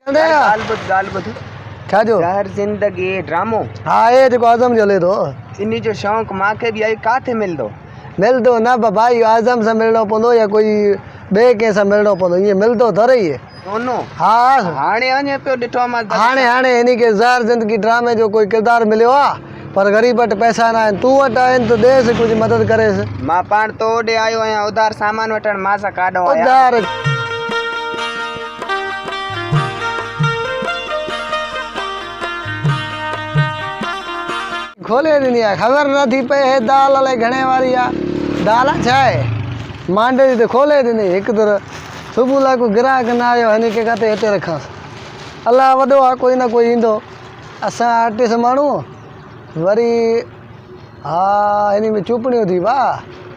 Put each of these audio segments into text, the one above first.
गाल बुध छा जो ज़हर ज़िंदगी ड्रामो हाँ ये जेको आज़म जो ले दो इन्ही जो शौक़ मांखे भी आई काथे मिलदो न भाई आज़म सां मिलणो पवंदो या कोई ॿिए कंहिं सां मिलणो पवंदो ईअं मिलंदो दर ई आहे। सोनो हाँ हाणे अञे पियो ॾिठो मां हाणे इन्ही खे ज़हर ज़िंदगी ड्रामे जो कोई किरदारु मिलियो आहे पर ग़रीब वटि पैसा न आहिनि तूं वटि आहिनि त ॾेसि कुझु मदद करेसि। मां पाण तो ओॾे आयो आहियां उधार सामान वठण मां सां काॾो आहियां उधार खोले ॾिनी आहे ख़बर नथी पए हे दाल अलाए घणे वारी आहे दाल छा आहे मांडे जी त खोले ॾिनी हिकु दर सुबुह लाइ कोई ग्राहक न आयो हिन खे किथे हिते रखांसि अलाह वॾो आहे कोई न कोई ईंदो असां आर्टिस्ट माण्हू वरी हा हिन में चुपड़ियूं थी वाह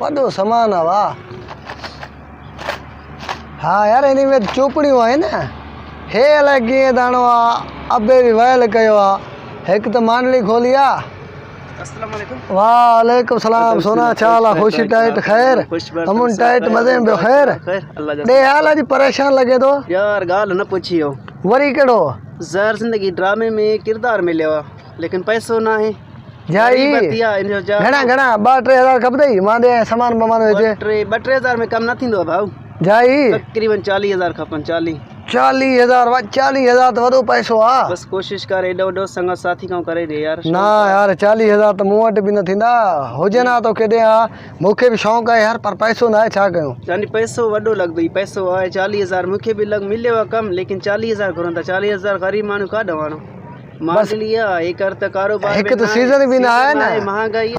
वॾो सामान आहे वाह हा यार हिन में चुपड़ियूं आहिनि हे अलाए कीअं दाणो आहे अबे बि वयल कयो आहे हिकु त मांडली खोली आहे। अस्सलाम वालेकुम। वालेकुम सलाम सोना चाला खुशी टाइट खैर अमुन टाइट मजे में खैर दे हाल अज परेशान लगे तो यार गाल न पुछियो वरी केड़ो ज़हर ज़िंदगी ड्रामे में किरदार मिलियो लेकिन पैसो ना है जाई घणा घणा 2-3 हज़ार खपदई मां दे सामान बमान वेचे 2-3 हज़ार में कम न थींदो भाऊ जाई तकरीबन 40,000 खपन 40,000 40,000 तो वडो पैसो आ बस कोशिश कर एडो वडो संग साथी का करे दे यार ना यार 40,000 तो मूं वटि भी न थींदा हुजे ना तो केदे आ मूंखे भी शौक़ है यार पर पैसो ना है छा कयूं यानी पैसो वडो लगदई पैसो आए 40,000 मूंखे भी लग मिलियो कम लेकिन 40,000 घुरंदा 40,000 गरीब मानू का दवानो बस लिया एक कर त कारोबार एक तो सीजन भी ना है ना महंगाई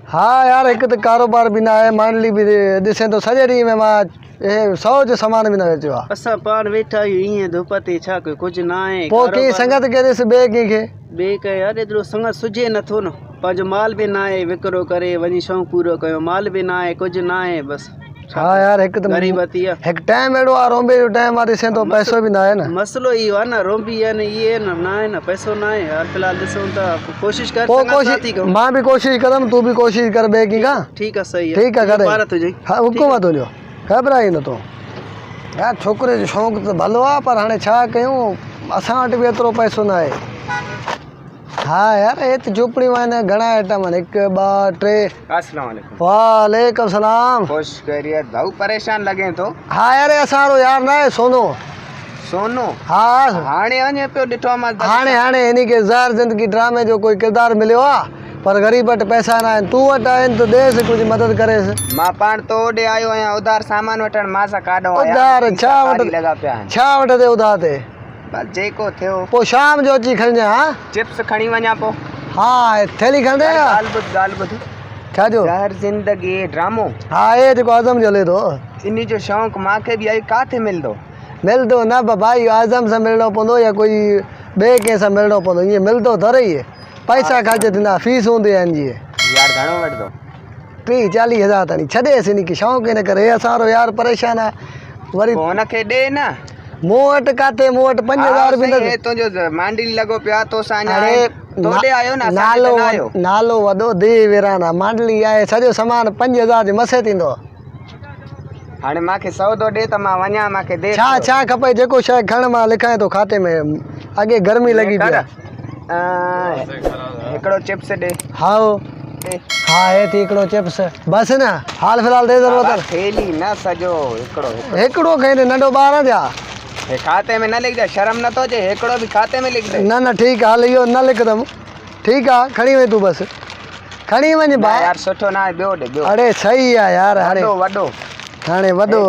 हाँ यार एक तो कारोबार भी ना है मांडली भी दिसे तो सजे डी में मां 100 जो सामान भी न वेचो आ असा पान वेठा इं धूप ते छा कुछ ना है पो की संगत के दिस बे की के बे के यार एतरो संगत सुजे न थो न पाजो माल भी ना है विकरो करे वनी शौक पूरो कयो माल भी ना है कुछ ना है बस हाँ यार एक तो गरीबती है एक टाइम एडो आ रोंबे जो टाइम आ दिसे तो पैसो भी ना है ना मसलो ई है ना रोंबी है ना ये ना है ना पैसो ना है यार फिलहाल दिसो त कोशिश कर कोशिश मां भी कोशिश करम तू भी कोशिश कर बे की का ठीक है सही है ठीक है करे बात तुझे हां हुकुम तुझो घबराई न तो यार छोकरे जो शौक़ तो भलो आ पर हाणे छा कयूं असां वटि भी एतिरो पैसो ना है। हाँ यार ये तो झोपड़ियूं आहिनि घणा आइटम आहिनि 1 2 3 अस्सलाम वालेकुम वालेकुम सलाम खुश खैरियत भाऊ परेशान लगे तो हाँ यार असारो यार ना है सोनो सोनो हाँ हाणे अञे पियो ॾिठो मां हाणे इन्ही खे ज़हर ज़िंदगी ड्रामे जो कोई किरदार मिलियो आहे पर ग़रीब वटि पैसा न आहिनि तूं वटि आहिनि त ॾेसि कुझु मदद करेसि। मां पाण तो ओॾे आयो आहियां उधार सामान वठण मां सां काॾो आहियां उधार छा लॻा पिया आहिनि छा वठंदे उधार ते बस जेको थियो पोइ शाम जो अची खणिजांइ हा चिप्स खणी वञा पोइ हाँ थैली खणंदे गाल ॿुध छा जो ज़हर ज़िंदगी ड्रामो हाँ ये जेको आज़म जो ले दो इन्ही जो शौक़ मांखे भी आई काथे मिलदो न भाई आज़म सां मिलणो पवंदो या कोई ॿिए कंहिं सां मिलणो पवंदो ईअं मिलंदो दर ई आहे पैसा ख़र्च थींदा फीस हूंदी आहिनि जीअं यार घणो वठंदो 30-40 हज़ार ताईं छॾेसि हिन खे शौक़ु हिन करे असारो यार परेशान आहे वरी हुनखे ॾे न मूं वटि काथे मूं वटि 5,000 बि न तुंहिंजो मांडली लॻो पिया तो सां तोॾे आयो न नालो वॾो दे विराना मांडली आहे सॼो सामान 5,000 जे मथे थींदो हाणे मूंखे सौदो ॾे त मां वञा मूंखे दे छा खपे जेको शइ खण मां लिखाए थो खाते में अॻे गर्मी लॻी पई हिकिड़ो चिप्स ॾे हाँ हाँ हे थी हिकिड़ो चिप्स बस न हाल फिलहाल दे ज़रूरत थैली न सॼो हिकिड़ो खईं नंढो ॿार जा खाते में न लिखदा शर्म न तो अचे हिकिड़ो भी खाते में लिख दे न ठीक हाल इहो न लिखदमि ठीक आहे खणी वञ तूं बस खणी वञ भाउ यार सुठो ना ॿियो ॾे ॿियो अरे सही आहे यार हाणे वॾो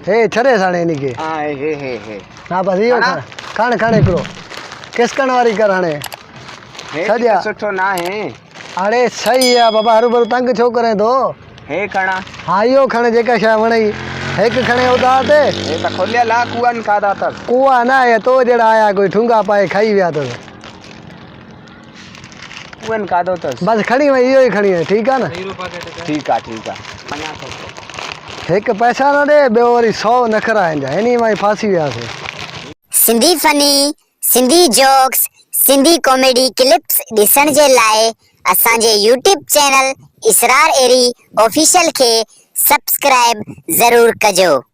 हे छॾेसि हाणे हिन खे हा बस इहो खण हिकिड़ो किसकण वारी कर हाणे छॾिया सुठो ना है अरे सही आहे बाबा हरू भरू तंग छो करे थो हे खणा हाँ इहो खण जेका शइ वणई हिकु खणे उधार ते हे त खोलियल आहे कुआनि खाधा अथसि कुआ न आहे तो जहिड़ा आया कोई ठुंगा पाए खाई विया अथसि कुआनि खाधो अथसि बसि खणी वञ इहो ई खणी वञ ठीकु आहे न ठीकु आहे हिकु पैसा न ॾे ॿियो वरी 100 नखरा आहिनि जा हिन मां ई फासी वियासीं। Sindhi funny Sindhi jokes Sindhi comedy clips ॾिसण जे लाइ असांजे YouTube चैनल इसरार एरी ऑफिशियल खे सब्सक्राइब ज़रूर कजो।